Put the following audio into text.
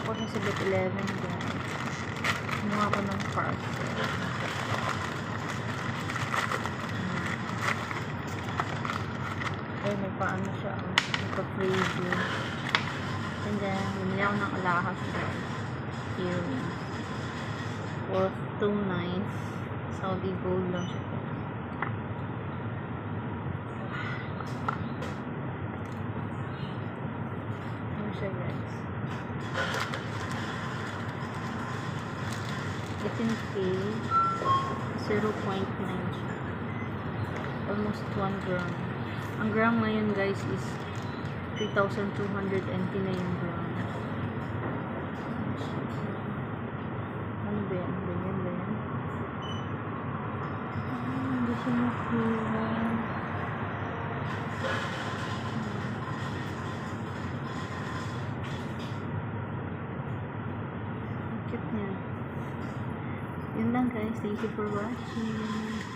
ako sa 7-Eleven guys. Kumuha ko ng parcel. Ay, may paano siya. Nagpa-freezing. And then, bumili ako ng alahas guys. Earrings. Worth 2.9. Saudi gold lang siya. Ano siya guys? 18K. 0.9 siya. Almost 1 gram. Ang gram ngayon guys is 3,200 NT na yung gram. Ano ba yan? Ganyan ba yan? Hindi siya makuha. Ang cute niya. Yun lang guys. Thank you for watching.